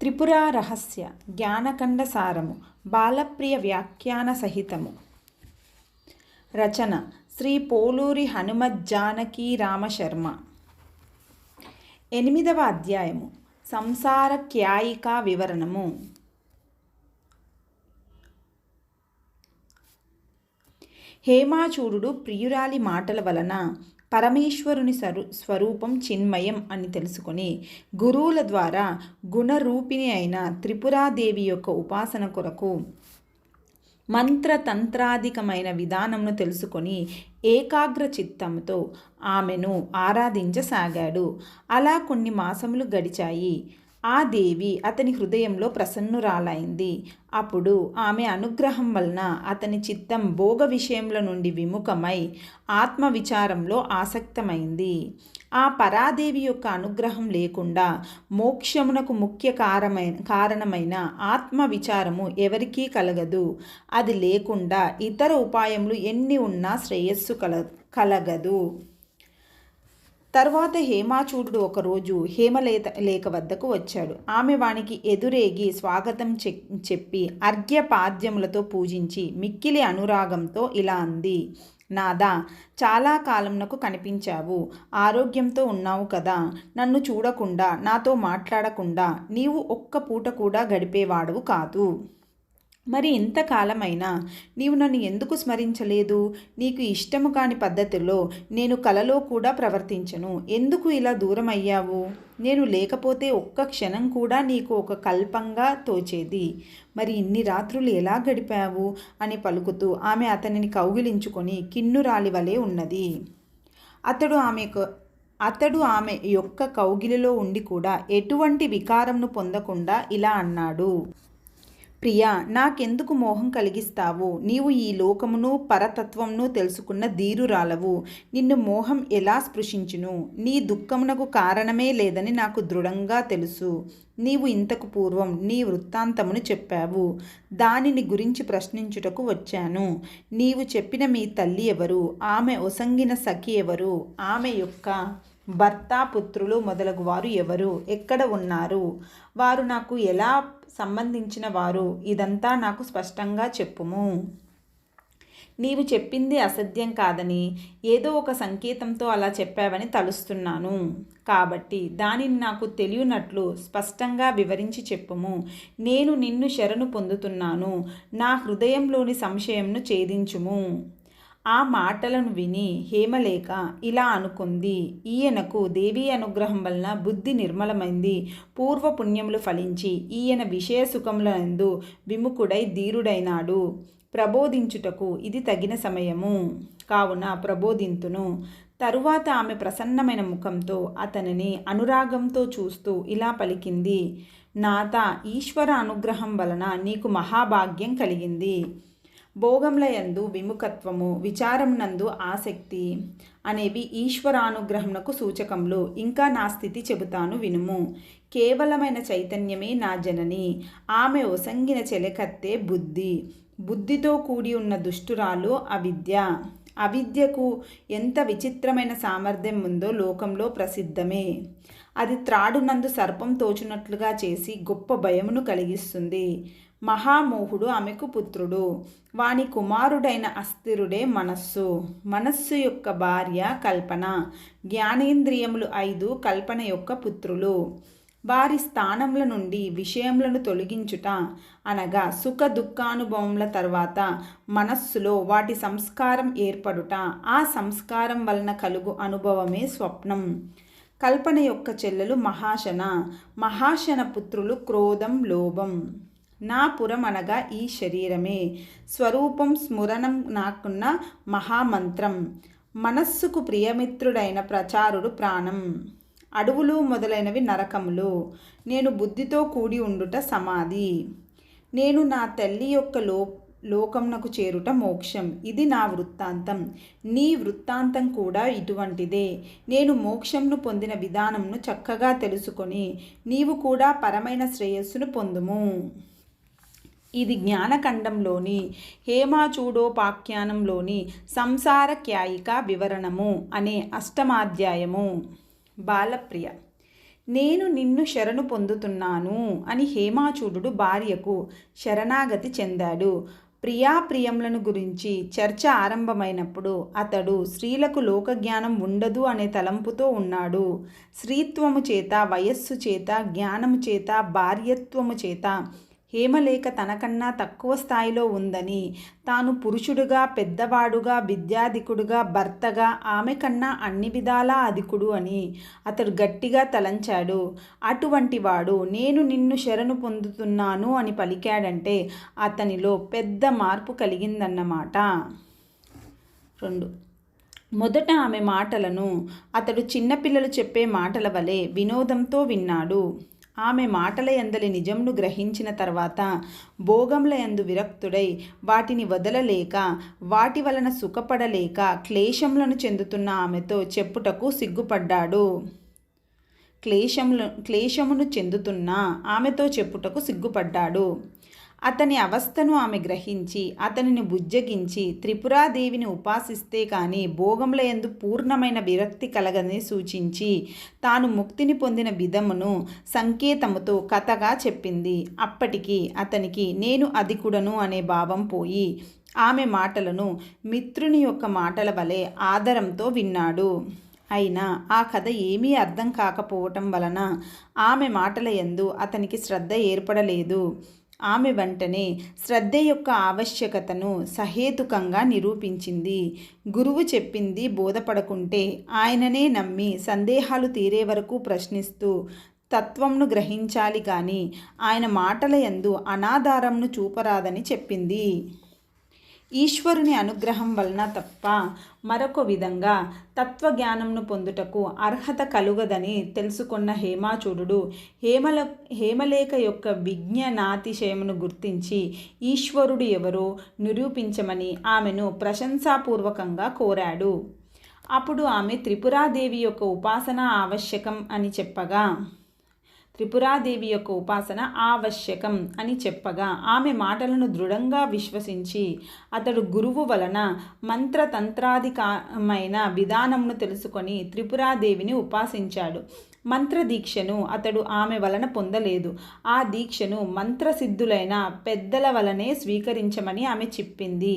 త్రిపురా రహస్య జ్ఞానకండ సారము బాలప్రియ వ్యాఖ్యాన సహితము. రచన శ్రీ పోలూరి హనుమజ్జానకీ రామశర్మ. 8వ అధ్యాయము సంసార క్యాయికా వివరణము. హేమాచూడు ప్రియురాలి మాటల వలన పరమేశ్వరుని స్వరూపం చిన్మయం అని తెలుసుకొని గురువుల ద్వారా గుణరూపిణి అయిన త్రిపురాదేవి యొక్క ఉపాసన కొరకు మంత్రతంత్రాధికమైన విధానమును తెలుసుకొని ఏకాగ్ర చిత్తంతో ఆమెను ఆరాధించసాగాడు. అలా కొన్ని మాసములు గడిచాయి. ఆ దేవి అతని హృదయంలో ప్రసన్నురాలైంది. అప్పుడు ఆమె అనుగ్రహం వలన అతని చిత్తం భోగ విషయముల నుండి విముఖమై ఆత్మ విచారంలో ఆసక్తమైంది. ఆ పరాదేవి యొక్క అనుగ్రహం లేకుండా మోక్షమునకు ముఖ్య కారణమైన ఆత్మ విచారము ఎవరికీ కలగదు. అది లేకుండా ఇతర ఉపాయములు ఎన్ని ఉన్నా శ్రేయస్సు కలగదు. తర్వాత హేమాచూడు ఒకరోజు హేమలేక వద్దకు వచ్చాడు. ఆమె వానికి ఎదురేగి స్వాగతం చెప్పి అర్ఘ్యపాద్యములతో పూజించి మిక్కిలి అనురాగంతో ఇలా అంది. నాదా, చాలా కాలంనకు కనిపించావు. ఆరోగ్యంతో ఉన్నావు కదా. నన్ను చూడకుండా నాతో మాట్లాడకుండా నీవు ఒక్క పూట కూడా గడిపేవాడవు కాదు. మరి ఇంతకాలమైనా నీవు నన్ను ఎందుకు స్మరించలేదు? నీకు ఇష్టము కాని పద్ధతిలో నేను కలలో కూడా ప్రవర్తించను. ఎందుకు ఇలా దూరం అయ్యావు? నేను లేకపోతే ఒక్క క్షణం కూడా నీకు ఒక కల్పంగా తోచేది. మరి ఇన్ని రాత్రులు ఎలా గడిపావు అని పలుకుతూ ఆమె అతనిని కౌగిలించుకొని కిన్నురాలి వలె ఉన్నది. అతడు ఆమె యొక్క కౌగిలిలో ఉండి కూడా ఎటువంటి వికారంను పొందకుండా ఇలా అన్నాడు. ప్రియా, నాకెందుకు మోహం కలిగిస్తావు? నీవు ఈ లోకమును పరతత్వమును తెలుసుకున్న ధీరురాలవు. నిన్ను మోహం ఎలా స్పృశించును? నీ దుఃఖమునకు కారణమే లేదని నాకు దృఢంగా తెలుసు. నీవు ఇంతకు పూర్వం నీ వృత్తాంతమును చెప్పావు. దానిని గురించి ప్రశ్నించుటకు వచ్చాను. నీవు చెప్పిన మీ తల్లి ఎవరు? ఆమె ఒసంగిన సఖి ఎవరు? ఆమె యొక్క భర్త, పుత్రులు మొదలగు వారు ఎవరు? ఎక్కడ ఉన్నారు? వారు నాకు ఎలా సంబంధించిన వారు? ఇదంతా నాకు స్పష్టంగా చెప్పుము. నీవు చెప్పింది అసత్యం కాదని, ఏదో ఒక సంకేతంతో అలా చెప్పావని తలుస్తున్నాను. కాబట్టి దానిని నాకు తెలియనట్లు స్పష్టంగా వివరించి చెప్పుము. నేను నిన్ను శరణు పొందుతున్నాను. నా హృదయంలోని సంశయంను ఛేదించుము. ఆ మాటలను విని హేమలేక ఇలా అనుకుంది. ఈయనకు దేవీ అనుగ్రహం వలన బుద్ధి నిర్మలమైంది. పూర్వపుణ్యములు ఫలించి ఈయన విషయ సుఖములందు విముఖుడై ధీరుడైనాడు. ప్రబోధించుటకు ఇది తగిన సమయము. కావున ప్రబోధింతును. తరువాత ఆమె ప్రసన్నమైన ముఖంతో అతనిని అనురాగంతో చూస్తూ ఇలా పలికింది. నాథ, ఈశ్వర అనుగ్రహం వలన నీకు మహాభాగ్యం కలిగింది. భోగములయందు విముఖత్వము, విచారమునందు ఆసక్తి అనేవి ఈశ్వరానుగ్రహమునకు సూచకములు. ఇంకా నా స్థితి చెబుతాను వినుము. కేవలమైన చైతన్యమే నా జనని. ఆమె ఒసంగిన చెలకత్తే బుద్ధి. బుద్ధితో కూడి ఉన్న దుష్టురాలు అవిద్య. అవిద్యకు ఎంత విచిత్రమైన సామర్థ్యం ఉందో లోకంలో ప్రసిద్ధమే. అది త్రాడునందు సర్పం తోచునట్లుగా చేసి గొప్ప భయమును కలిగిస్తుంది. మహామోహుడు ఆమెకు పుత్రుడు. వాని కుమారుడైన అస్థిరుడే మనస్సు. మనస్సు యొక్క భార్య కల్పన. జ్ఞానేంద్రియములు 5 కల్పన యొక్క పుత్రులు. వారి స్థానముల నుండి విషయములను తొలగించుట అనగా సుఖ దుఃఖానుభవముల తర్వాత మనస్సులో వాటి సంస్కారం ఏర్పడుట. ఆ సంస్కారం వలన కలుగు అనుభవమే స్వప్నం. కల్పన యొక్క చెల్లెలు మహాశన. మహాశన పుత్రులు క్రోధం, లోభం. నా పురం అనగా ఈ శరీరమే. స్వరూపం స్మరణం నాకున్న మహామంత్రం. మనస్సుకు ప్రియమిత్రుడైన ప్రచారుడు ప్రాణం. అడవులు మొదలైనవి నరకములు. నేను బుద్ధితో కూడి ఉండుట సమాధి. నేను నా తల్లి యొక్క లోకమునకు చేరుట మోక్షం. ఇది నా వృత్తాంతం. నీ వృత్తాంతం కూడా ఇటువంటిదే. నేను మోక్షంను పొందిన విధానంను చక్కగా తెలుసుకొని నీవు కూడా పరమైన శ్రేయస్సును పొందుము. ఇది జ్ఞానకండంలోని హేమాచూడోపాఖ్యానంలోని సంసార క్యాయిక వివరణము అనే 8వ అధ్యాయము. బాలప్రియ. నేను నిన్ను శరణు పొందుతున్నాను అని హేమాచూడు భార్యకు శరణాగతి చెందాడు. ప్రియాప్రియములను గురించి చర్చ ఆరంభమైనప్పుడు అతడు స్త్రీలకు లోకజ్ఞానం ఉండదు అనే తలంపుతో ఉన్నాడు. స్త్రీత్వము చేత, వయస్సు చేత, జ్ఞానము చేత, భార్యత్వము చేత హేమలేఖ తనకన్నా తక్కువ స్థాయిలో ఉందని, తాను పురుషుడుగా, పెద్దవాడుగా, విద్యాధికుడుగా, భర్తగా ఆమె కన్నా అన్ని విధాలా అధికుడు అని అతడు గట్టిగా తలంచాడు. అటువంటి వాడు నేను నిన్ను శరణు పొందుతున్నాను అని పలికాడంటే అతనిలో పెద్ద మార్పు కలిగిందన్నమాట. 2. మొదట ఆమె మాటలను అతడు చిన్నపిల్లలు చెప్పే మాటల వలె వినోదంతో విన్నాడు. ఆమె మాటల యందలి నిజంను గ్రహించిన తర్వాత భోగంల యందు విరక్తుడై వాటిని వదలలేక, వాటి వలన సుఖపడలేక క్లేశములను చెందుతున్న ఆమెతో చెప్పుటకు సిగ్గుపడ్డాడు. క్లేశమును చెందుతున్న ఆమెతో చెప్పుటకు సిగ్గుపడ్డాడు. అతని అవస్థను ఆమె గ్రహించి అతనిని బుజ్జగించి త్రిపురాదేవిని ఉపాసిస్తే కానీ భోగముల యందు పూర్ణమైన విరక్తి కలగని సూచించి తాను ముక్తిని పొందిన విధమును సంకేతముతో కథగా చెప్పింది. అప్పటికి అతనికి నేను అధికుడను అనే భావం పోయి ఆమె మాటలను మిత్రుని యొక్క మాటల వలె ఆదరంతో విన్నాడు. అయినా ఆ కథ ఏమీ అర్థం కాకపోవటం వలన ఆమె మాటల యందు అతనికి శ్రద్ధ ఏర్పడలేదు. ఆమె వెంటనే శ్రద్ధ యొక్క ఆవశ్యకతను సహేతుకంగా నిరూపించింది. గురువు చెప్పింది బోధపడకుంటే ఆయననే నమ్మి సందేహాలు తీరే వరకు ప్రశ్నిస్తూ తత్వంను గ్రహించాలి కానీ ఆయన మాటల యందు అనాధారంను చూపరాదని చెప్పింది. ఈశ్వరుని అనుగ్రహం వలన తప్ప మరొక విధంగా తత్వజ్ఞానంను పొందుటకు అర్హత కలుగదని తెలుసుకున్న హేమాచూడు హేమలేఖ యొక్క విజ్ఞానాతిశయమును గుర్తించి ఈశ్వరుడు ఎవరో నిరూపించమని ఆమెను ప్రశంసాపూర్వకంగా కోరాడు. అప్పుడు ఆమె త్రిపురాదేవి యొక్క ఉపాసన ఆవశ్యకం అని చెప్పగా ఆమె మాటలను దృఢంగా విశ్వసించి అతడు గురువు వలన మంత్రతంత్రాధికమైన విధానమును తెలుసుకొని త్రిపురాదేవిని ఉపాసించాడు. మంత్రదీక్షను అతడు ఆమె వలన పొందలేదు. ఆ దీక్షను మంత్రసిద్ధులైన పెద్దల వలనే స్వీకరించమని ఆమె చెప్పింది.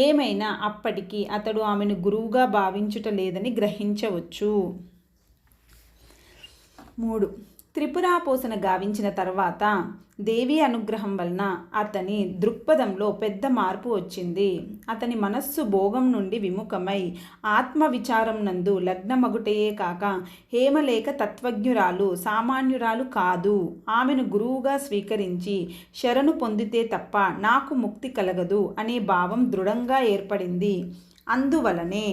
ఏమైనా అప్పటికి అతడు ఆమెను గురువుగా భావించుట లేదని గ్రహించవచ్చు. 3. త్రిపురాపోసన గావించిన తర్వాత దేవి అనుగ్రహం వలన అతని దృక్పథంలో పెద్ద మార్పు వచ్చింది. అతని మనస్సు భోగం నుండి విముఖమై ఆత్మవిచారం నందు లగ్నమగుటయే కాక హేమలేఖ తత్వజ్ఞురాలు, సామాన్యురాలు కాదు. ఆమెను గురువుగా స్వీకరించి శరణు పొందితే తప్ప నాకు ముక్తి కలగదు అనే భావం దృఢంగా ఏర్పడింది. అందువలనే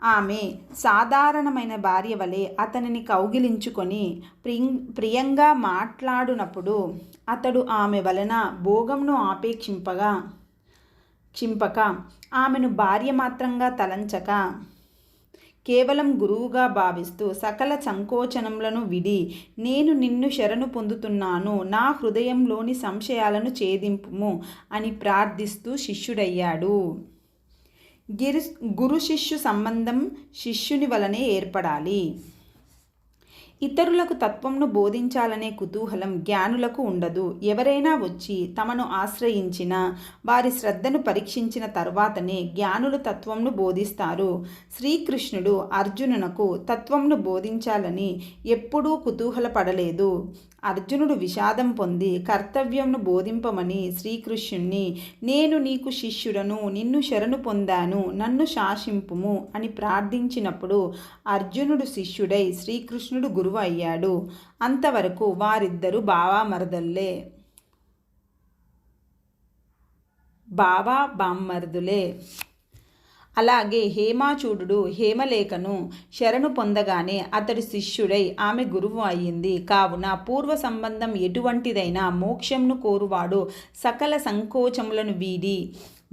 ఆమె సాధారణమైన భార్య వలె అతనిని కౌగిలించుకొని ప్రియంగా మాట్లాడునప్పుడు అతడు ఆమె వలన భోగంను చింపక ఆమెను భార్య మాత్రంగా తలంచక కేవలం గురువుగా భావిస్తూ సకల సంకోచనములను విడి నేను నిన్ను శరణు పొందుతున్నాను, నా హృదయంలోని సంశయాలను ఛేదింపుము అని ప్రార్థిస్తూ శిష్యుడయ్యాడు. గురు శిష్యు సంబంధం శిష్యుని వలనే ఏర్పడాలి. ఇతరులకు తత్వంను బోధించాలనే కుతూహలం జ్ఞానులకు ఉండదు. ఎవరైనా వచ్చి తమను ఆశ్రయించిన వారి శ్రద్ధను పరీక్షించిన తర్వాతనే జ్ఞానులు తత్వంను బోధిస్తారు. శ్రీకృష్ణుడు అర్జునునకు తత్వంను బోధించాలని ఎప్పుడూ కుతూహలపడలేదు. అర్జునుడు విషాదం పొంది కర్తవ్యంను బోధింపమని శ్రీకృష్ణుణ్ణి నేను నీకు శిష్యుడను, నిన్ను శరణు పొందాను, నన్ను శాసింపుము అని ప్రార్థించినప్పుడు అర్జునుడు శిష్యుడై శ్రీకృష్ణుడు గురువు అయ్యాడు. అంతవరకు వారిద్దరూ బామ్మర్దులే. అలాగే హేమాచూడు హేమలేఖను శరణు పొందగానే అతడి శిష్యుడై ఆమె గురువు అయ్యింది. కావున పూర్వ సంబంధం ఎటువంటిదైనా మోక్షంను కోరువాడు సకల సంకోచములను వీడి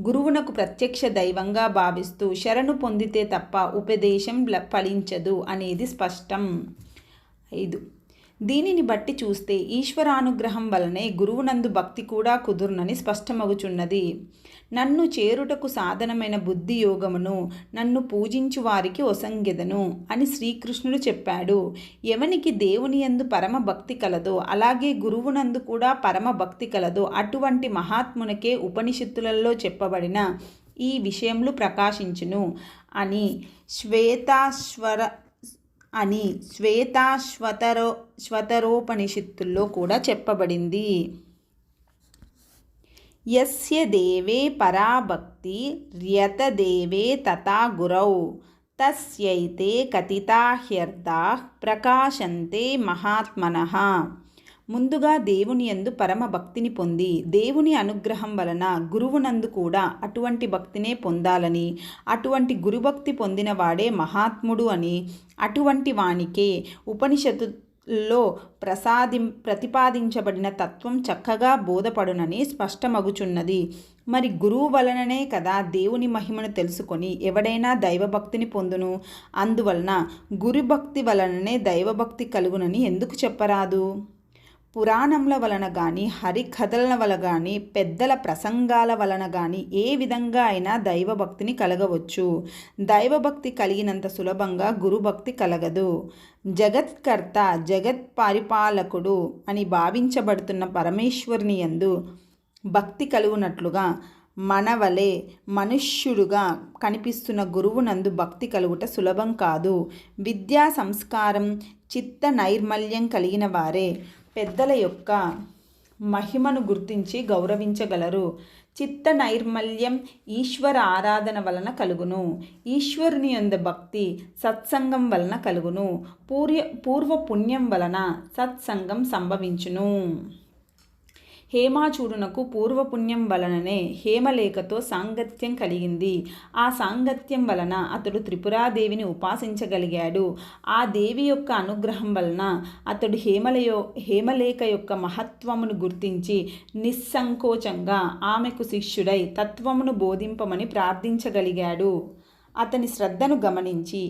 గురువునకు ప్రత్యక్ష దైవంగా భావిస్తూ శరణు పొందితే తప్ప ఉపదేశం ఫలించదు అనేది స్పష్టం. 5. దీనిని బట్టి చూస్తే ఈశ్వరానుగ్రహం వలనే గురువునందు భక్తి కూడా కుదురునని స్పష్టమగుచున్నది. నన్ను చేరుటకు సాధనమైన బుద్ధి యోగమును నన్ను పూజించు వారికి ఒసంగెదను అని శ్రీకృష్ణుడు చెప్పాడు. ఎవనికి దేవుని యందు పరమ భక్తి కలదో అలాగే గురువునందు కూడా పరమ భక్తి కలదో అటువంటి మహాత్మునికే ఉపనిషత్తులలో చెప్పబడిన ఈ విషయములు ప్రకాశించును అని శ్వేతాశ్వతరోపనిషత్తుల్లో కూడా చెప్పబడింది. యస్య దేవే పరాభక్తి ర్యతదేవే తథా గురౌ తస్యైతే కథితాహ్యర్థాః ప్రకాశంతే మహాత్మనః. ముందుగా దేవుని యందు పరమ భక్తిని పొంది దేవుని అనుగ్రహం వలన గురువునందు కూడా అటువంటి భక్తినే పొందాలని, అటువంటి గురుభక్తి పొందిన వాడే మహాత్ముడు అని, అటువంటి వానికే ఉపనిషత్తుల్లో ప్రతిపాదించబడిన తత్వం చక్కగా బోధపడునని స్పష్టమగుచున్నది. మరి గురువు వలననే కదా దేవుని మహిమను తెలుసుకొని ఎవడైనా దైవభక్తిని పొందును. అందువలన గురుభక్తి వలననే దైవభక్తి కలుగునని ఎందుకు చెప్పరాదు? పురాణముల వలన కానీ, హరికథల వలన కానీ, పెద్దల ప్రసంగాల వలన కానీ ఏ విధంగా అయినా దైవభక్తిని కలగవచ్చు. దైవభక్తి కలిగినంత సులభంగా గురుభక్తి కలగదు. జగత్కర్త, జగత్ పరిపాలకుడు అని భావించబడుతున్న పరమేశ్వరుని యందు భక్తి కలుగునట్లుగా మనవలే మనుష్యుడుగా కనిపిస్తున్న గురువునందు భక్తి కలుగుట సులభం కాదు. విద్యా సంస్కారం, చిత్త నైర్మల్యం కలిగిన వారే పెద్దల యొక్క మహిమను గుర్తించి గౌరవించగలరు. చిత్త నైర్మల్యం ఈశ్వర ఆరాధన వలన కలుగును. ఈశ్వరుని యందు భక్తి సత్సంగం వలన కలుగును. పూర్వ పుణ్యం వలన సత్సంగం సంభవించును. హేమాచూడునకు పూర్వపుణ్యం వలననే హేమలేఖతో సాంగత్యం కలిగింది. ఆ సాంగత్యం వలన అతడు త్రిపురాదేవిని ఉపాసించగలిగాడు. ఆ దేవి యొక్క అనుగ్రహం వలన అతడు హేమలేఖ యొక్క మహత్వమును గుర్తించి నిస్సంకోచంగా ఆమెకు శిష్యుడై తత్వమును బోధింపమని ప్రార్థించగలిగాడు. అతని శ్రద్ధను గమనించి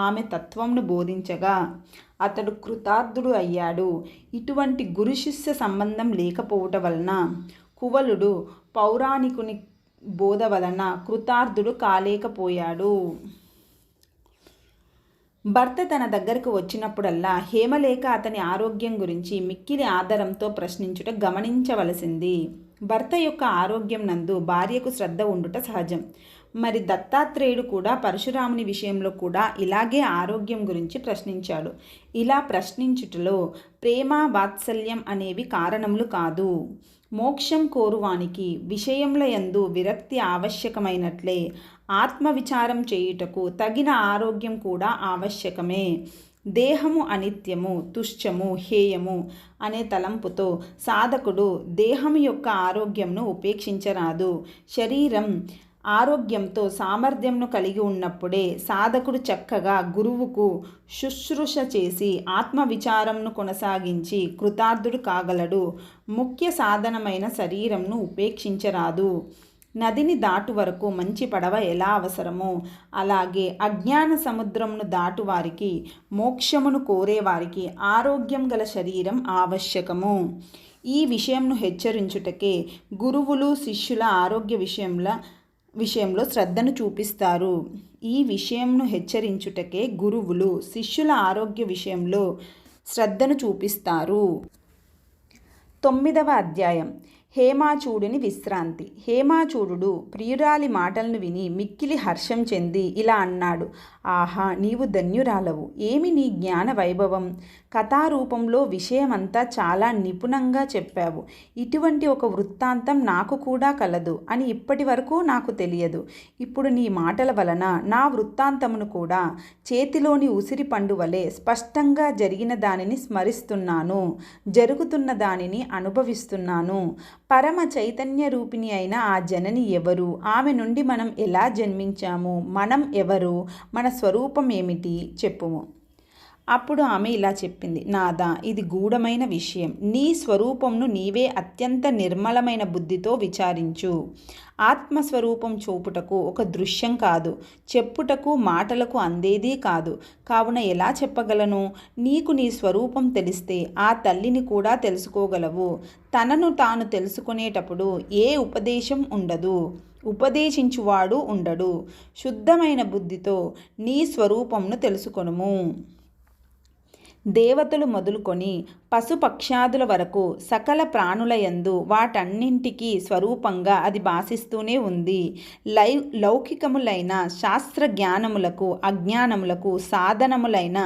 ఆమె తత్వంను బోధించగా అతడు కృతార్థుడు అయ్యాడు. ఇటువంటి గురు శిష్య సంబంధం లేకపోవటం వలన కువలుడు పౌరాణికుని బోధ వలన కృతార్థుడు కాలేకపోయాడు. భర్త తన దగ్గరకు వచ్చినప్పుడల్లా హేమలేఖ అతని ఆరోగ్యం గురించి మిక్కిలి ఆదరంతో ప్రశ్నించుట గమనించవలసింది. భర్త యొక్క ఆరోగ్యం నందు భార్యకు శ్రద్ధ ఉండుట సహజం. మరి దత్తాత్రేయుడు కూడా పరశురాముని విషయంలో కూడా ఇలాగే ఆరోగ్యం గురించి ప్రశ్నించాడు. ఇలా ప్రశ్నించుటలో ప్రేమ, వాత్సల్యం అనేవి కారణములు కాదు. మోక్షం కోరువానికి విషయముల యందు విరక్తి ఆవశ్యకమైనట్లే ఆత్మవిచారం చేయుటకు తగిన ఆరోగ్యం కూడా ఆవశ్యకమే. దేహము అనిత్యము, తుష్యము, హేయము అనే తలంపుతో సాధకుడు దేహము యొక్క ఆరోగ్యంను ఉపేక్షించరాదు. శరీరం ఆరోగ్యంతో సామర్థ్యంను కలిగి ఉన్నప్పుడే సాధకుడు చక్కగా గురువుకు శుశ్రూష చేసి ఆత్మవిచారంను కొనసాగించి కృతార్థుడు కాగలడు. ముఖ్య సాధనమైన శరీరంను ఉపేక్షించరాదు. నదిని దాటు వరకు మంచి పడవ ఎలా అవసరమో అలాగే అజ్ఞాన సముద్రమును దాటువారికి, మోక్షమును కోరేవారికి ఆరోగ్యం గల శరీరం ఆవశ్యకము. ఈ విషయంను హెచ్చరించుటకే గురువులు శిష్యుల ఆరోగ్య విషయంలో శ్రద్ధను చూపిస్తారు. ఈ విషయంను హెచ్చరించుటకే గురువులు శిష్యుల ఆరోగ్య విషయంలో శ్రద్ధను చూపిస్తారు. 9వ అధ్యాయం హేమాచూడుని విశ్రాంతి. హేమాచూడు ప్రియురాలి మాటలను విని మిక్కిలి హర్షం చెంది ఇలా అన్నాడు. ఆహా, నీవు ధన్యురాలవు. ఏమి నీ జ్ఞాన వైభవం! కథారూపంలో విషయమంతా చాలా నిపుణంగా చెప్పావు. ఇటువంటి ఒక వృత్తాంతం నాకు కూడా కలదు అని ఇప్పటి వరకు నాకు తెలియదు. ఇప్పుడు నీ మాటల వలన నా వృత్తాంతమును కూడా చేతిలోని ఉసిరి పండు వలె స్పష్టంగా జరిగిన దానిని స్మరిస్తున్నాను, జరుగుతున్న దానిని అనుభవిస్తున్నాను. పరమ చైతన్య రూపిణి అయిన ఆ జనని ఎవరు? ఆమె నుండి మనం ఎలా జన్మించాము? మనం ఎవరు? మన స్వరూపం ఏమిటి? చెప్పుము. అప్పుడు ఆమె ఇలా చెప్పింది, నాదా, ఇది గూఢమైన విషయం. నీ స్వరూపంను నీవే అత్యంత నిర్మలమైన బుద్ధితో విచారించు. ఆత్మస్వరూపం చూపుటకు ఒక దృశ్యం కాదు, చెప్పుటకు మాటలకు అందేది కాదు. కావున ఎలా చెప్పగలను? నీకు నీ స్వరూపం తెలిస్తే ఆ తల్లిని కూడా తెలుసుకోగలవు. తనను తాను తెలుసుకునేటప్పుడు ఏ ఉపదేశం ఉండదు, ఉపదేశించువాడు ఉండడు. శుద్ధమైన బుద్ధితో నీ స్వరూపంను తెలుసుకొనుము. దేవతలు మొదలుకొని పశుపక్షాదుల వరకు సకల ప్రాణులయందు వాటన్నింటికీ స్వరూపంగా అది భాసిస్తూనే ఉంది. లౌకికములైన శాస్త్ర జ్ఞానములకు, అజ్ఞానములకు సాధనములైన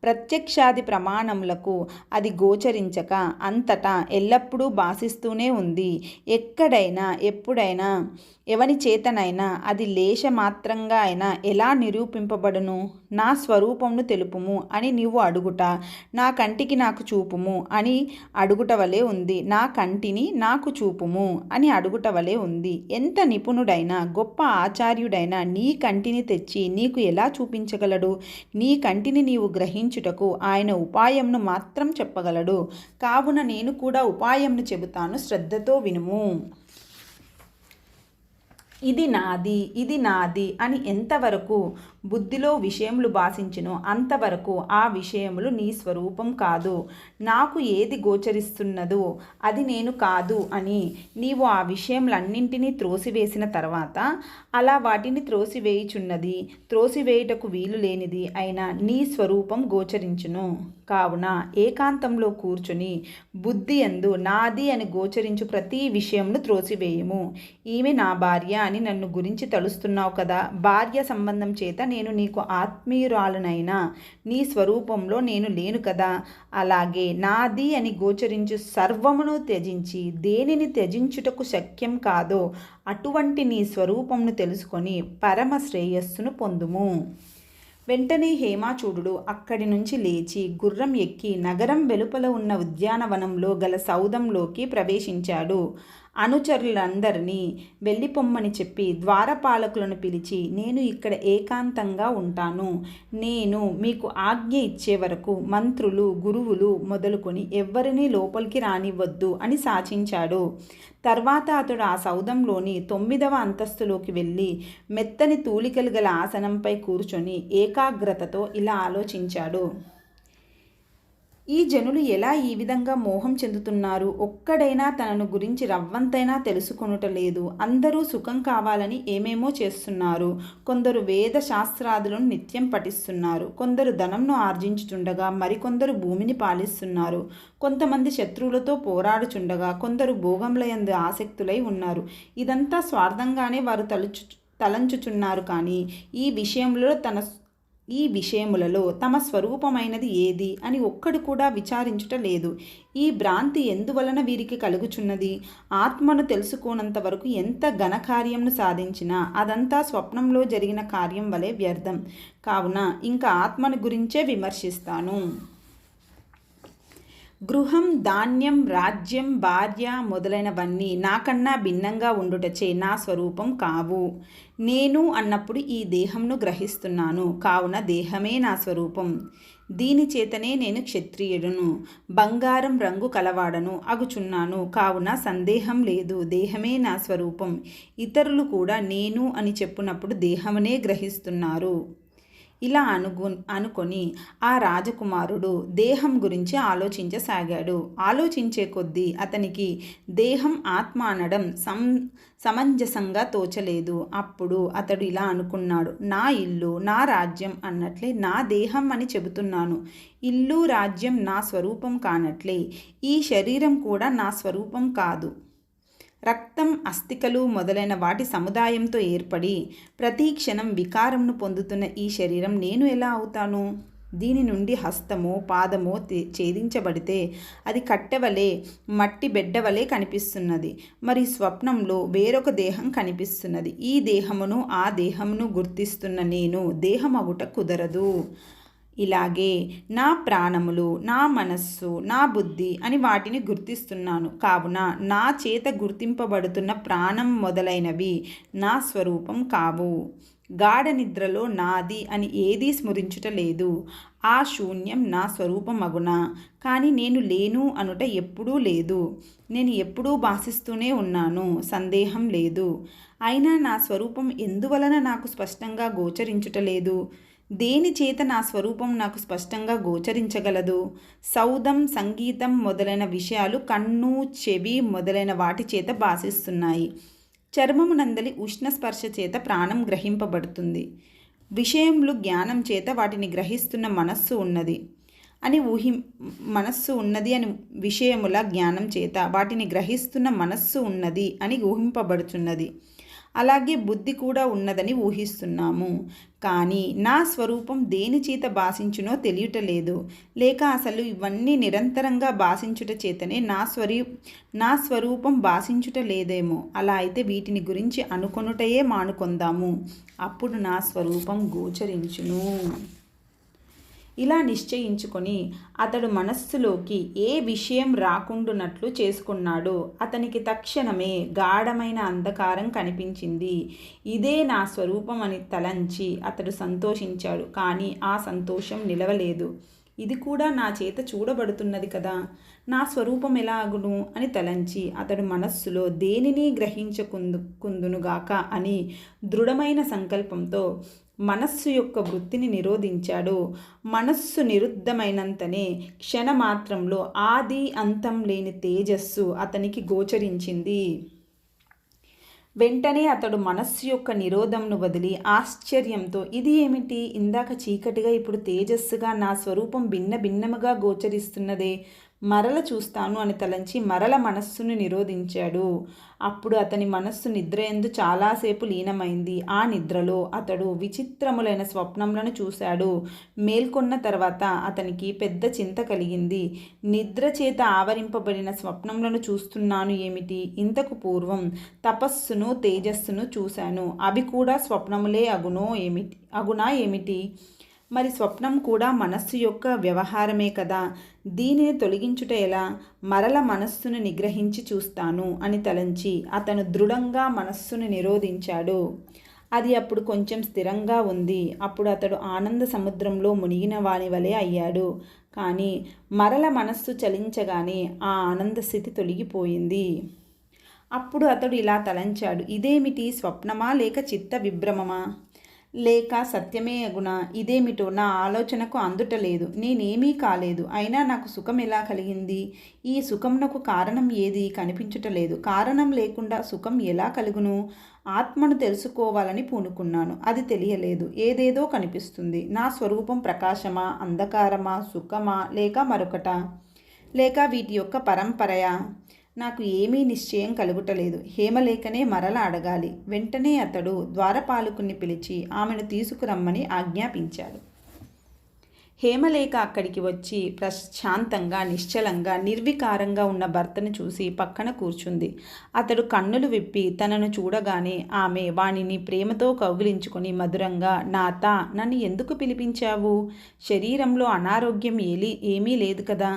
ప్రత్యక్షాది ప్రమాణములకు అది గోచరించక అంతటా ఎల్లప్పుడూ భాసిస్తూనే ఉంది. ఎక్కడైనా ఎప్పుడైనా ఎవని చేతనైనా అది లేశమాత్రంగా అయినా ఎలా నిరూపింపబడును? నా స్వరూపమును తెలుపుము అని నీవు అడుగుట, నా కంటికి నాకు చూపుము అని అడుగుట వలె ఉంది. నా కంటిని నాకు చూపుము అని అడుగుట వలె ఉంది. ఎంత నిపుణుడైనా గొప్ప ఆచార్యుడైనా నీ కంటిని తెచ్చి నీకు ఎలా చూపించగలడు? నీ కంటిని నీవు గ్రహించుటకు ఆయన ఉపాయంను మాత్రం చెప్పగలడు. కావున నేను కూడా ఉపాయంను చెబుతాను, శ్రద్ధతో వినుము. ఇది నాది, ఇది నాది అని ఎంతవరకు బుద్ధిలో విషయములు భాషించునో అంతవరకు ఆ విషయములు నీ స్వరూపం కాదు. నాకు ఏది గోచరిస్తున్నదో అది నేను కాదు అని నీవు ఆ విషయములన్నింటినీ త్రోసివేసిన తర్వాత అలా వాటిని త్రోసివేయుచున్నది, త్రోసివేయుటకు వీలు లేనిది అయిన నీ స్వరూపం గోచరించును. కావున ఏకాంతంలో కూర్చుని బుద్ధి యందు నాది అని గోచరించు ప్రతి విషయంను త్రోసివేయము. ఈమె నా భార్య అని నన్ను గురించి తలుస్తున్నావు కదా, భార్య సంబంధం చేత నేను నీకు ఆత్మీయురాలునైనా నీ స్వరూపంలో నేను లేను కదా. అలాగే నాది అని గోచరించు సర్వమును త్యజించి దేనిని త్యజించుటకు శక్యం కాదో అటువంటి నీ స్వరూపమును తెలుసుకొని పరమ శ్రేయస్సును పొందుము. వెంటనే హేమాచూడుడు అక్కడి నుంచి లేచి గుర్రం ఎక్కి నగరం వెలుపల ఉన్న ఉద్యానవనంలో గల సౌధంలోకి ప్రవేశించాడు. అనుచరులందరినీ వెళ్ళిపొమ్మని చెప్పి ద్వారపాలకులను పిలిచి, నేను ఇక్కడ ఏకాంతంగా ఉంటాను. నేను మీకు ఆజ్ఞ ఇచ్చే వరకు మంత్రులు, గురువులు మొదలుకొని ఎవ్వరినీ లోపలికి రానివ్వద్దు అని శాసించాడు. తర్వాత అతడు ఆ సౌధంలోని 9వ అంతస్తులోకి వెళ్ళి మెత్తని తూలికలు గల ఆసనంపై కూర్చొని ఏకాగ్రతతో ఇలా ఆలోచించాడు. ఈ జనులు ఎలా ఈ విధంగా మోహం చెందుతున్నారు? ఒక్కడైనా తనను గురించి రవ్వంతైనా తెలుసుకొనుటలేదు. అందరూ సుఖం కావాలని ఏమేమో చేస్తున్నారు. కొందరు వేద శాస్త్రాదులను నిత్యం పఠిస్తున్నారు. కొందరు ధనంను ఆర్జించుచుండగా మరికొందరు భూమిని పాలిస్తున్నారు. కొంతమంది శత్రువులతో పోరాడుచుండగా కొందరు భోగములయందు ఆసక్తులై ఉన్నారు. ఇదంతా స్వార్థంగానే వారు తలంచుచున్నారు. కానీ ఈ విషయములలో తమ స్వరూపమైనది ఏది అని ఒక్కడు కూడా విచారించుట లేదు. ఈ భ్రాంతి ఎందువలన వీరికి కలుగుచున్నది? ఆత్మను తెలుసుకోనంత వరకు ఎంత ఘనకార్యంను సాధించినా అదంతా స్వప్నంలో జరిగిన కార్యం వలె వ్యర్థం. కావున ఇంకా ఆత్మను గురించే విమర్శిస్తాను. గృహం, ధాన్యం, రాజ్యం, భార్య మొదలైనవన్నీ నాకన్నా భిన్నంగా ఉండుటచే నా స్వరూపం కావు. నేను అన్నప్పుడు ఈ దేహంను గ్రహిస్తున్నాను. కావున దేహమే నా స్వరూపం. దీని చేతనే నేను క్షత్రియుడును, బంగారం రంగు కలవాడను అగుచున్నాను. కావున సందేహం లేదు, దేహమే నా స్వరూపం. ఇతరులు కూడా నేను అని చెప్పునప్పుడు దేహమునే గ్రహిస్తున్నారు. ఇలా అనుకొని ఆ రాజకుమారుడు దేహం గురించి ఆలోచించసాగాడు. ఆలోచించే కొద్దీ అతనికి దేహం ఆత్మ అనడం సమంజసంగా తోచలేదు. అప్పుడు అతడు ఇలా అనుకున్నాడు, నా ఇల్లు, నా రాజ్యం అన్నట్లే నా దేహం అని చెబుతున్నాను. ఇల్లు, రాజ్యం నా స్వరూపం కానట్లే ఈ శరీరం కూడా నా స్వరూపం కాదు. రక్తం, అస్థికలు మొదలైన వాటి సముదాయంతో ఏర్పడి ప్రతి క్షణం వికారంను పొందుతున్న ఈ శరీరం నేను ఎలా అవుతాను? దీని నుండి హస్తమో పాదమో ఛేదించబడితే అది కట్టెవలే, మట్టి బెడ్డవలే కనిపిస్తున్నది. మరి స్వప్నంలో వేరొక దేహం కనిపిస్తున్నది. ఈ దేహమును ఆ దేహమును గుర్తిస్తున్న నేను దేహమగుట కుదరదు. ఇలాగే నా ప్రాణములు, నా మనస్సు, నా బుద్ధి అని వాటిని గుర్తిస్తున్నాను. కావున నా చేత గుర్తింపబడుతున్న ప్రాణం మొదలైనవి నా స్వరూపం కావు. గాఢ నిద్రలో నాది అని ఏదీ స్మరించుట లేదు. ఆ శూన్యం నా స్వరూపమగునా? కానీ నేను లేను అనుట ఎప్పుడూ లేదు. నేను ఎప్పుడూ భాషిస్తూనే ఉన్నాను, సందేహం లేదు. అయినా నా స్వరూపం ఎందువలన నాకు స్పష్టంగా గోచరించుటలేదు? దేని చేత నా స్వరూపం నాకు స్పష్టంగా గోచరించగలదు? సౌధం, సంగీతం మొదలైన విషయాలు కన్ను, చెవి మొదలైన వాటి చేత భాషిస్తున్నాయి. చర్మమునందలి ఉష్ణస్పర్శ చేత ప్రాణం గ్రహింపబడుతుంది. విషయములు జ్ఞానం చేత వాటిని గ్రహిస్తున్న మనస్సు ఉన్నది అని మనస్సు ఉన్నది అని విషయముల జ్ఞానం చేత వాటిని గ్రహిస్తున్న మనస్సు ఉన్నది అని ఊహింపబడుచున్నది. అలాగే బుద్ధి కూడా ఉన్నదని ఊహిస్తున్నాము. కానీ నా స్వరూపం దేని చేత భాషించునో తెలియటలేదు. లేక అసలు ఇవన్నీ నిరంతరంగా భాషించుట చేతనే నా స్వరూపం భాషించుట లేదేమో. అలా అయితే వీటిని గురించి అనుకొనుటయే మానుకొందాము. అప్పుడు నా స్వరూపం గోచరించును. ఇలా నిశ్చయించుకొని అతడు మనస్సులోకి ఏ విషయం రాకుండునట్లు చేసుకున్నాడు. అతనికి తక్షణమే గాఢమైన అంధకారం కనిపించింది. ఇదే నా స్వరూపం అని తలంచి అతడు సంతోషించాడు. కానీ ఆ సంతోషం నిలవలేదు. ఇది కూడా నా చేత చూడబడుతున్నది కదా, నా స్వరూపం ఎలాగును అని తలంచి అతడు మనస్సులో దేనిని గ్రహించకుందునుగాక అని దృఢమైన సంకల్పంతో మనస్సు యొక్క వృత్తిని నిరోధించాడు. మనస్సు నిరుద్ధమైనంతనే క్షణమాత్రంలో ఆది అంతం లేని తేజస్సు అతనికి గోచరించింది. వెంటనే అతడు మనస్సు యొక్క నిరోధంను వదిలి ఆశ్చర్యంతో, ఇది ఏమిటి? ఇందాక చీకటిగా ఇప్పుడు తేజస్సుగా నా స్వరూపం భిన్నముగా గోచరిస్తున్నదే, మరల చూస్తాను అని తలంచి మరల మనస్సును నిరోధించాడు. అప్పుడు అతని మనస్సు నిద్రయందు చాలాసేపు లీనమైంది. ఆ నిద్రలో అతడు విచిత్రములైన స్వప్నములను చూశాడు. మేల్కొన్న తర్వాత అతనికి పెద్ద చింత కలిగింది. నిద్ర చేత ఆవరింపబడిన స్వప్నములను చూస్తున్నాను ఏమిటి? ఇంతకు పూర్వం తపస్సును, తేజస్సును చూశాను. అవి కూడా స్వప్నములే అగునా ఏమిటి? మరి స్వప్నం కూడా మనస్సు యొక్క వ్యవహారమే కదా. దీనిని తొలగించుట ఎలా? మరల మనస్సును నిగ్రహించి చూస్తాను అని తలంచి అతను దృఢంగా మనస్సును నిరోధించాడు. అది అప్పుడు కొంచెం స్థిరంగా ఉంది. అప్పుడు అతడు ఆనంద సముద్రంలో మునిగిన వాని వలె అయ్యాడు. కానీ మరల మనస్సు చలించగానే ఆ ఆనంద స్థితి తొలగిపోయింది. అప్పుడు అతడు ఇలా తలంచాడు, ఇదేమిటి? స్వప్నమా లేక చిత్త విభ్రమమా లేక సత్యమే అగునా? ఇదేమిటో నా ఆలోచనకు అందుటలేదు. నేనేమీ కాలేదు, అయినా నాకు సుఖం ఎలా కలిగింది? ఈ సుఖంనకు కారణం ఏది కనిపించుటలేదు. కారణం లేకుండా సుఖం ఎలా కలుగును? ఆత్మను తెలుసుకోవాలని పూనుకున్నాను, అది తెలియలేదు. ఏదేదో కనిపిస్తుంది. నా స్వరూపం ప్రకాశమా, అంధకారమా, సుఖమా లేక మరొకట? లేక వీటి యొక్క పరంపరయా? నాకు ఏమీ నిశ్చయం కలుగుటలేదు. హేమలేఖనే మరల అడగాలి. వెంటనే అతడు ద్వారపాలకుని పిలిచి ఆమెను తీసుకురమ్మని ఆజ్ఞాపించాడు. హేమలేఖ అక్కడికి వచ్చి ప్రశాంతంగా, నిశ్చలంగా, నిర్వికారంగా ఉన్న భర్తను చూసి పక్కన కూర్చుంది. అతడు కన్నులు విప్పి తనను చూడగానే ఆమె వానిని ప్రేమతో కౌగిలించుకొని మధురంగా, నాత, నన్ను ఎందుకు పిలిపించావు? శరీరంలో అనారోగ్యం ఏమీ లేదు కదా?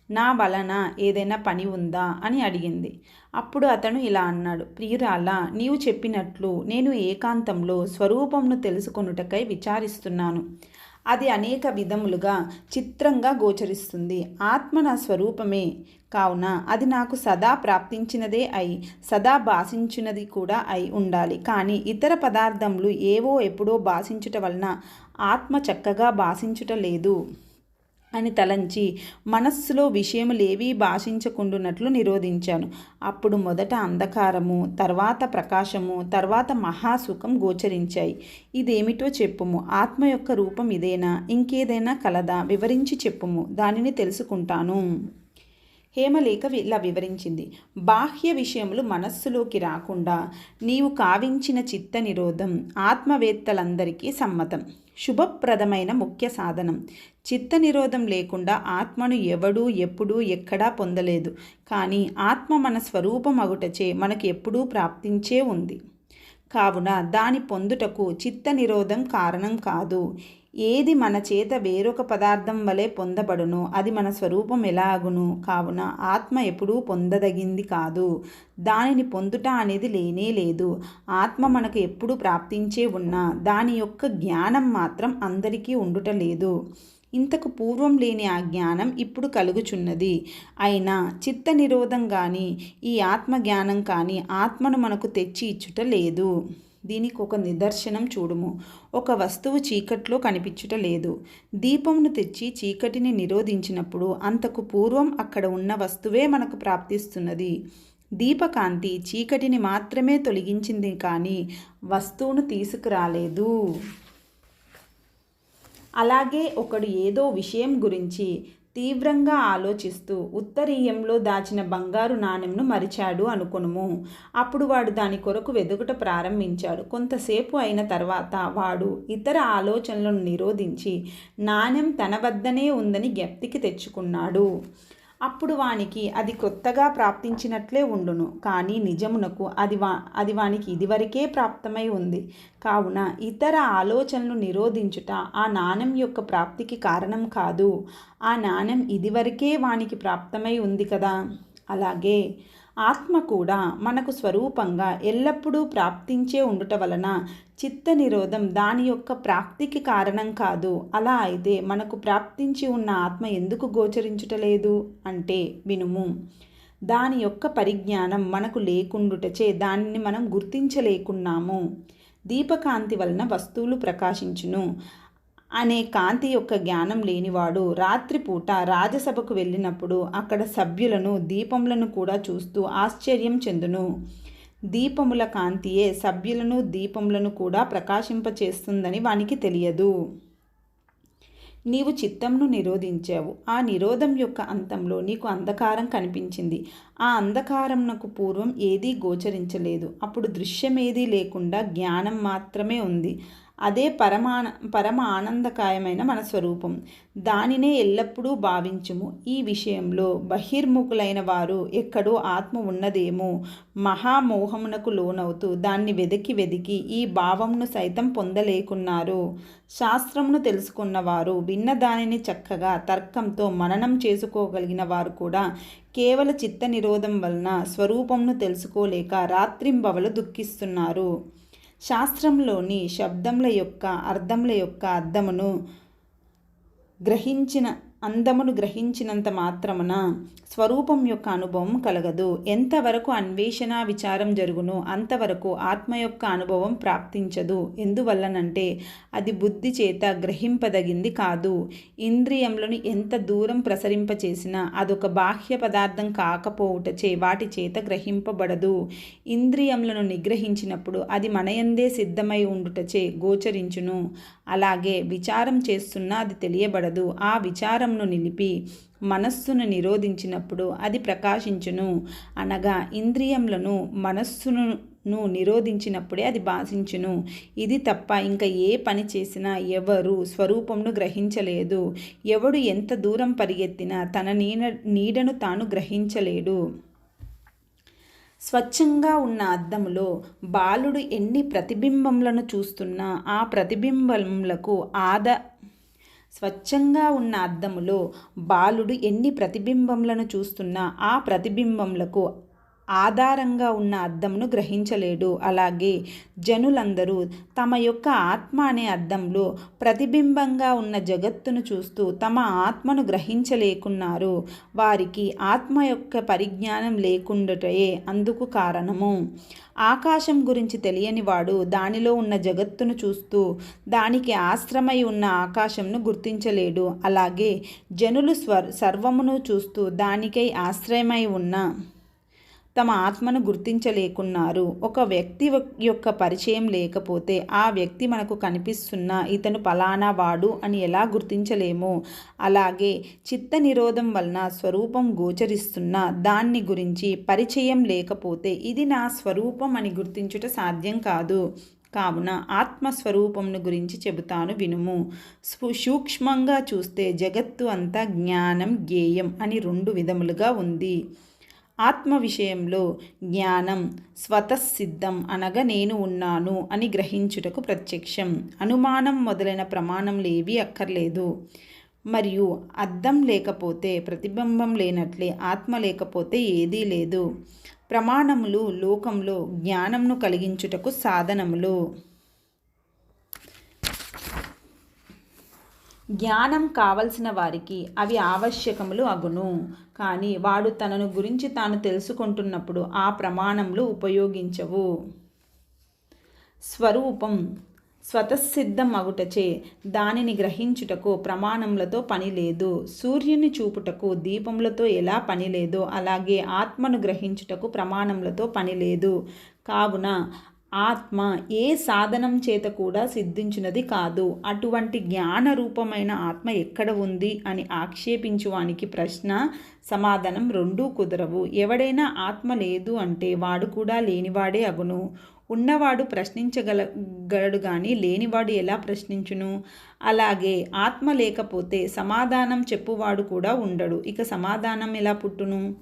నా వలన ఏదైనా పని ఉందా అని అడిగింది. అప్పుడు అతను ఇలా అన్నాడు, ప్రియురాలా, నీవు చెప్పినట్లు నేను ఏకాంతంలో స్వరూపంను తెలుసుకొనుటకై విచారిస్తున్నాను. అది అనేక విధములుగా చిత్రంగా గోచరిస్తుంది. ఆత్మ నా స్వరూపమే కావున అది నాకు సదా ప్రాప్తించినదే అయి సదా భాషించినది కూడా అయి ఉండాలి. కానీ ఇతర పదార్థములు ఏవో ఎప్పుడో భాషించుట వలన ఆత్మ చక్కగా భాషించుట లేదు అని తలంచి మనస్సులో విషయములేవీ భాషించకుండునట్లు నిరోధించాను. అప్పుడు మొదట అంధకారము, తర్వాత ప్రకాశము, తర్వాత మహాసుఖం గోచరించాయి. ఇదేమిటో చెప్పుము. ఆత్మ యొక్క రూపం ఇదేనా? ఇంకేదైనా కలదా? వివరించి చెప్పుము, దానిని తెలుసుకుంటాను. హేమలేఖ ఇలా వివరించింది. బాహ్య విషయములు మనస్సులోకి రాకుండా నీవు కావించిన చిత్త నిరోధం ఆత్మవేత్తలందరికీ సమ్మతం, శుభప్రదమైన ముఖ్య సాధనం. చిత్త నిరోధం లేకుండా ఆత్మను ఎవడూ ఎప్పుడూ ఎక్కడా పొందలేదు. కానీ ఆత్మ మన స్వరూపం అగుటచే మనకు ఎప్పుడూ ప్రాప్తించే ఉంది. కావున దాని పొందుటకు చిత్త నిరోధం కారణం కాదు. ఏది మన చేత వేరొక పదార్థం వలె పొందబడును అది మన స్వరూపం ఎలాగును. కావున ఆత్మ ఎప్పుడూ పొందదగింది కాదు. దానిని పొందుట అనేది లేనే లేదు. ఆత్మ మనకు ఎప్పుడు ప్రాప్తించే ఉన్నా దాని యొక్క జ్ఞానం మాత్రం అందరికీ ఉండుట లేదు. ఇంతకు పూర్వం లేని ఆ జ్ఞానం ఇప్పుడు కలుగుచున్నది. అయినా చిత్త నిరోధం కానీ ఈ ఆత్మజ్ఞానం కానీ ఆత్మను మనకు తెచ్చి ఇచ్చుట లేదు. దీనికి ఒక నిదర్శనం చూడుము. ఒక వస్తువు చీకట్లో కనిపించుట లేదు. దీపమును తెచ్చి చీకటిని నిరోధించినప్పుడు అంతకు పూర్వం అక్కడ ఉన్న వస్తువే మనకు ప్రాప్తిస్తున్నది. దీపకాంతి చీకటిని మాత్రమే తొలగించింది కానీ వస్తువును తీసుకురాలేదు. అలాగే ఒకడు ఏదో విషయం గురించి తీవ్రంగా ఆలోచిస్తూ ఉత్తరీయంలో దాచిన బంగారు నాణెంను మరిచాడు అనుకొనుము. అప్పుడు వాడు దాని కొరకు వెదుకుట ప్రారంభించాడు. కొంతసేపు అయిన తర్వాత వాడు ఇతర ఆలోచనలను నిరోధించి నాణెం తన వద్దనే ఉందని జ్ఞప్తికి తెచ్చుకున్నాడు. అప్పుడు వానికి అది కొత్తగా ప్రాప్తించినట్లే ఉండును. కానీ నిజమునకు అది వానికి ఇదివరకే ప్రాప్తమై ఉంది. కావున ఇతర ఆలోచనలు నిరోధించుట ఆ నాణెం యొక్క ప్రాప్తికి కారణం కాదు. ఆ నాణెం ఇదివరకే వానికి ప్రాప్తమై ఉంది కదా. అలాగే ఆత్మ కూడా మనకు స్వరూపంగా ఎల్లప్పుడూ ప్రాప్తించే ఉండుట వలన చిత్త నిరోధం దాని యొక్క ప్రాప్తికి కారణం కాదు. అలా అయితే మనకు ప్రాప్తించి ఉన్న ఆత్మ ఎందుకు గోచరించుటలేదు అంటే వినుము. దాని యొక్క పరిజ్ఞానం మనకు లేకుండుటచే దానిని మనం గుర్తించలేకున్నాము. దీపకాంతి వలన వస్తువులు ప్రకాశించును అనే కాంతి యొక్క జ్ఞానం లేనివాడు రాత్రిపూట రాజసభకు వెళ్ళినప్పుడు అక్కడ సభ్యులను దీపములను కూడా చూస్తూ ఆశ్చర్యం చెందును. దీపముల కాంతియే సభ్యులను దీపములను కూడా ప్రకాశింపచేస్తుందని వానికి తెలియదు. నీవు చిత్తంను నిరోధించావు. ఆ నిరోధం యొక్క అంతంలో నీకు అంధకారం కనిపించింది. ఆ అంధకారంనకు పూర్వం ఏదీ గోచరించలేదు. అప్పుడు దృశ్యమేదీ లేకుండా జ్ఞానం మాత్రమే ఉంది. అదే పరమ ఆనందకాయమైన మన స్వరూపం. దానినే ఎల్లప్పుడూ భావించుము. ఈ విషయంలో బహిర్ముఖులైన వారు ఎక్కడో ఆత్మ ఉన్నదేమో మహామోహమునకు లోనవుతూ దాన్ని వెదికి ఈ భావంను సైతం పొందలేకున్నారు. శాస్త్రమును తెలుసుకున్నవారు విన్న దానిని చక్కగా తర్కంతో మననం చేసుకోగలిగిన వారు కూడా కేవల చిత్త నిరోధం వలన స్వరూపంను తెలుసుకోలేక రాత్రింబవలు దుఃఖిస్తున్నారు. శాస్త్రంలోని శబ్దముల యొక్క అర్థముల యొక్క అందమును గ్రహించినంత మాత్రమున స్వరూపం యొక్క అనుభవం కలగదు. ఎంతవరకు అన్వేషణ విచారం జరుగునో అంతవరకు ఆత్మ యొక్క అనుభవం ప్రాప్తించదు. ఎందువల్లనంటే అది బుద్ధి చేత గ్రహింపదగింది కాదు. ఇంద్రియములను ఎంత దూరం ప్రసరింపచేసినా అదొక బాహ్య పదార్థం కాకపోవుటచే వాటి చేత గ్రహింపబడదు. ఇంద్రియములను నిగ్రహించినప్పుడు అది మనయందే సిద్ధమై ఉండుటచే గోచరించును. అలాగే విచారం చేస్తున్నా అది తెలియబడదు. ఆ విచారంను నిలిపి మనస్సును నిరోధించినప్పుడు అది ప్రకాశించును. అనగా ఇంద్రియములను మనస్సును నిరోధించినప్పుడే అది భాషించును. ఇది తప్ప ఇంకా ఏ పని చేసినా ఎవరు స్వరూపంను గ్రహించలేదు. ఎవడు ఎంత దూరం పరిగెత్తినా తన నీడను తాను గ్రహించలేడు. స్వచ్ఛంగా ఉన్న అద్దములో బాలుడు ఎన్ని ప్రతిబింబములను చూస్తున్నా ఆ ప్రతిబింబములకు స్వచ్ఛంగా ఉన్న అద్దములో బాలుడు ఎన్ని ప్రతిబింబములను చూస్తున్నా ఆ ప్రతిబింబములకు ఆధారంగా ఉన్న అద్దమును గ్రహించలేడు. అలాగే జనులందరూ తమ యొక్క ఆత్మ అనే అద్దంలో ప్రతిబింబంగా ఉన్న జగత్తును చూస్తూ తమ ఆత్మను గ్రహించలేకున్నారు. వారికి ఆత్మ యొక్క పరిజ్ఞానం లేకుండాటే అందుకు కారణము. ఆకాశం గురించి తెలియని వాడు దానిలో ఉన్న జగత్తును చూస్తూ దానికి ఆశ్రమై ఉన్న ఆకాశంను గుర్తించలేడు. అలాగే జనులు సర్వమును చూస్తూ దానికై ఆశ్రయమై ఉన్న తమ ఆత్మను గుర్తించలేకున్నారు. ఒక వ్యక్తి యొక్క పరిచయం లేకపోతే ఆ వ్యక్తి మనకు కనిపిస్తున్నా ఇతను ఫలానా వాడు అని ఎలా గుర్తించలేము. అలాగే చిత్త నిరోధం వలన స్వరూపం గోచరిస్తున్నా దాన్ని గురించి పరిచయం లేకపోతే ఇది నా స్వరూపం అని గుర్తించుట సాధ్యం కాదు. కావున ఆత్మస్వరూపంను గురించి చెబుతాను వినుము. సూక్ష్మంగా చూస్తే జగత్తు అంతా జ్ఞానం జ్ఞేయం అని 2 విధములుగా ఉంది. ఆత్మ విషయంలో జ్ఞానం స్వతసిద్ధం అనగా నేను ఉన్నాను అని గ్రహించుటకు ప్రత్యక్షం. అనుమానం మొదలైన ప్రమాణంలేవీ అక్కర్లేదు. మరియు అద్దం లేకపోతే ప్రతిబింబం లేనట్లే ఆత్మ లేకపోతే ఏదీ లేదు. ప్రమాణములు లోకంలో జ్ఞానంను కలిగించుటకు సాధనములు. జ్ఞానం కావలసిన వారికి అవి ఆవశ్యకములు అగును. కానీ వాడు తనను గురించి తాను తెలుసుకుంటున్నప్పుడు ఆ ప్రమాణములు ఉపయోగించవు. స్వరూపం స్వతసిద్ధం అగుటచే దానిని గ్రహించుటకు ప్రమాణములతో పని లేదు. సూర్యుని చూపుటకు దీపములతో ఎలా పని లేదో అలాగే ఆత్మను గ్రహించుటకు ప్రమాణములతో పని లేదు. కావున ఆత్మ ఏ సాధనం చేత కూడా సిద్ధించినది కాదు. అటువంటి జ్ఞానరూపమైన ఆత్మ ఎక్కడ ఉంది అని ఆక్షేపించువానికి ప్రశ్న సమాధానం రెండూ కుదరవు. ఎవడైనా ఆత్మ లేదు అంటే వాడు కూడా లేనివాడే అగును. ఉన్నవాడు ప్రశ్నించగలడు కానీ లేనివాడు ఎలా ప్రశ్నించును? అలాగే ఆత్మ లేకపోతే సమాధానం చెప్పువాడు కూడా ఉండడు. ఇక సమాధానం ఎలా పుట్టును?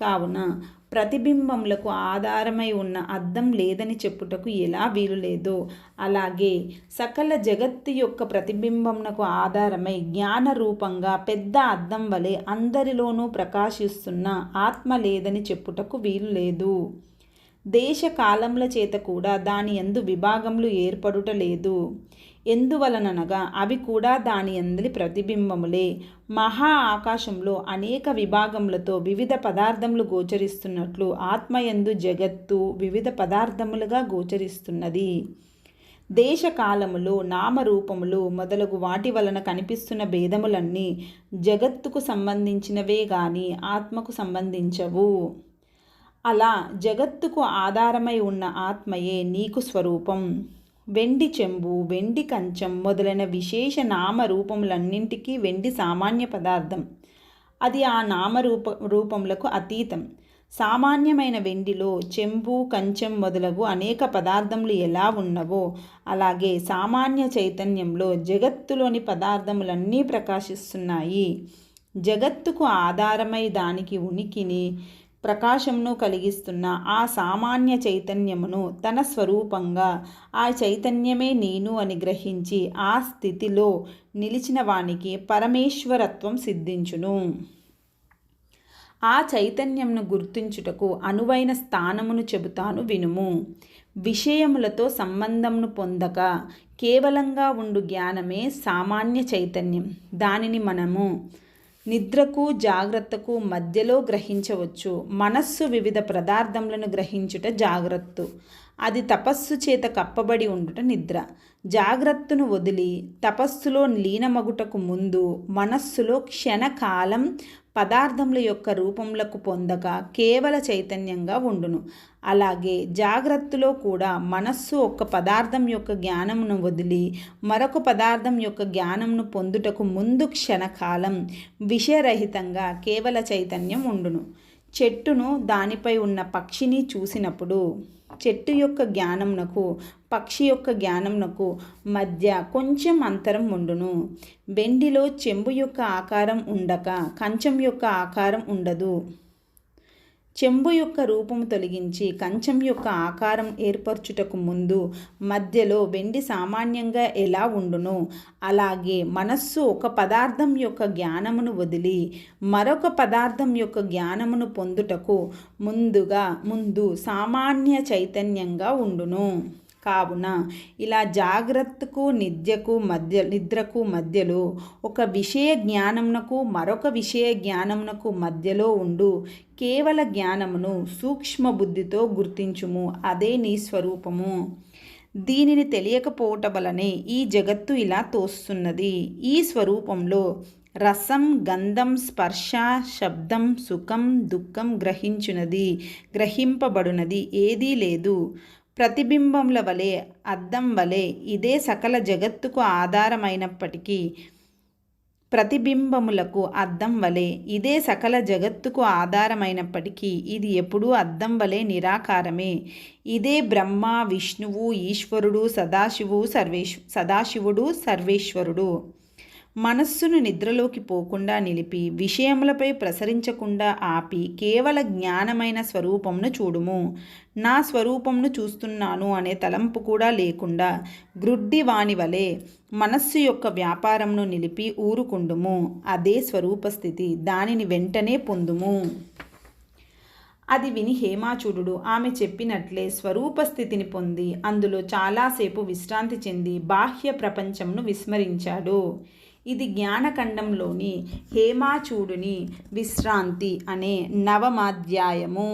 కావున ప్రతిబింబములకు ఆధారమై ఉన్న అద్దం లేదని చెప్పుటకు ఎలా వీలు లేదో అలాగే సకల జగత్తు యొక్క ప్రతిబింబమునకు ఆధారమై జ్ఞానరూపంగా పెద్ద అద్దం వలె అందరిలోనూ ప్రకాశిస్తున్న ఆత్మ లేదని చెప్పుటకు వీలు లేదు. దేశకాలముల చేత కూడా దాని యందు విభాగములు ఏర్పడుట లేదు. ఎందువలననగా అవి కూడా దాని యందలి ప్రతిబింబములే. మహా ఆకాశంలో అనేక విభాగములతో వివిధ పదార్థములు గోచరిస్తున్నట్లు ఆత్మయందు జగత్తు వివిధ పదార్థములుగా గోచరిస్తున్నది. దేశకాలములు నామరూపములు మొదలగు వాటి వలన కనిపిస్తున్న భేదములన్నీ జగత్తుకు సంబంధించినవే గాని ఆత్మకు సంబంధించవు. అలా జగత్తుకు ఆధారమై ఉన్న ఆత్మయే నీకు స్వరూపం. వెండి చెంబు, వెండి కంచం మొదలైన విశేష నామరూపములన్నింటికీ వెండి సామాన్య పదార్థం. అది ఆ రూపములకు అతీతం. సామాన్యమైన వెండిలో చెంబు, కంచం మొదలగు అనేక పదార్థములు ఎలా ఉన్నవో అలాగే సామాన్య చైతన్యంలో జగత్తులోని పదార్థములన్నీ ప్రకాశిస్తున్నాయి. జగత్తుకు ఆధారమై దానికి ఉనికిని ప్రకాశంను కలిగిస్తున్న ఆ సామాన్య చైతన్యమును తన స్వరూపంగా ఆ చైతన్యమే నేను అని గ్రహించి ఆ స్థితిలో నిలిచిన వానికి పరమేశ్వరత్వం సిద్ధించును. ఆ చైతన్యంను గుర్తించుటకు అనువైన స్థానమును చెబుతాను వినుము. విషయములతో సంబంధమును పొందక కేవలంగా ఉండు జ్ఞానమే సామాన్య చైతన్యం. దానిని మనము నిద్రకు జాగ్రత్తకు మధ్యలో గ్రహించవచ్చు. మనస్సు వివిధ పదార్థములను గ్రహించుట జాగ్రత్త. అది తపస్సు చేత కప్పబడి ఉండుట నిద్ర. జాగ్రత్తను వదిలి తపస్సులో లీనమగుటకు ముందు మనస్సులో క్షణకాలం పదార్థముల యొక్క రూపములకు పొందక కేవల చైతన్యంగా ఉండును. అలాగే జాగ్రత్తలో కూడా మనస్సు ఒక పదార్థం యొక్క జ్ఞానమును వదిలి మరొక పదార్థం యొక్క జ్ఞానమును పొందుటకు ముందు క్షణకాలం విషయరహితంగా కేవల చైతన్యం ఉండును. చెట్టును దానిపై ఉన్న పక్షిని చూసినప్పుడు చెట్టు యొక్క జ్ఞానమునకు పక్షి యొక్క జ్ఞానమునకు మధ్య కొంచెం అంతరం ఉండును. వెండిలో చెంబు యొక్క ఆకారం ఉండక కంచం యొక్క ఆకారం ఉండదు. చెంబు యొక్క రూపము తొలగించి కంచం యొక్క ఆకారం ఏర్పరచుటకు ముందు మధ్యలో వెండి సామాన్యంగా ఎలా ఉండునో అలాగే మనస్సు ఒక పదార్థం యొక్క జ్ఞానమును వదిలి మరొక పదార్థం యొక్క జ్ఞానమును పొందుటకు ముందు సామాన్య చైతన్యంగా ఉండును. కావున ఇలా జాగ్రత్తకు నిద్రకు మధ్యలో ఒక విషయ జ్ఞానమునకు మరొక విషయ జ్ఞానమునకు మధ్యలో ఉండు కేవల జ్ఞానమును సూక్ష్మ బుద్ధితో గుర్తించుము. అదే నీ స్వరూపము. దీనిని తెలియకపోవటం వలనే ఈ జగత్తు ఇలా తోస్తున్నది. ఈ స్వరూపంలో రసం, గంధం, స్పర్శ, శబ్దం, సుఖం, దుఃఖం గ్రహింపబడునది ఏదీ లేదు. ప్రతిబింబముల వలె అద్దం వలె ఇదే సకల జగత్తుకు ఆధారమైనప్పటికీ ప్రతిబింబములకు అద్దం వలె ఇదే సకల జగత్తుకు ఆధారమైనప్పటికీ ఇది ఎప్పుడూ అద్దం వలె నిరాకారమే. ఇదే బ్రహ్మ, విష్ణువు, ఈశ్వరుడు, సదాశివుడు, సర్వేశ్వరుడు. మనస్సును నిద్రలోకి పోకుండా నిలిపి విషయములపై ప్రసరించకుండా ఆపి కేవల జ్ఞానమైన స్వరూపంను చూడుము. నా స్వరూపంను చూస్తున్నాను అనే తలంపు కూడా లేకుండా గ్రుడ్డి వాని వలె మనస్సు యొక్క వ్యాపారంను నిలిపి ఊరుకుండుము. అదే స్వరూపస్థితి. దానిని వెంటనే పొందుము. అది విని హేమాచూడు ఆమె చెప్పినట్లే స్వరూపస్థితిని పొంది అందులో చాలాసేపు విశ్రాంతి చెంది బాహ్య ప్రపంచంను విస్మరించాడు. ఇది జ్ఞానఖండంలోని హేమాచూడుని విశ్రాంతి అనే 9వ అధ్యాయము.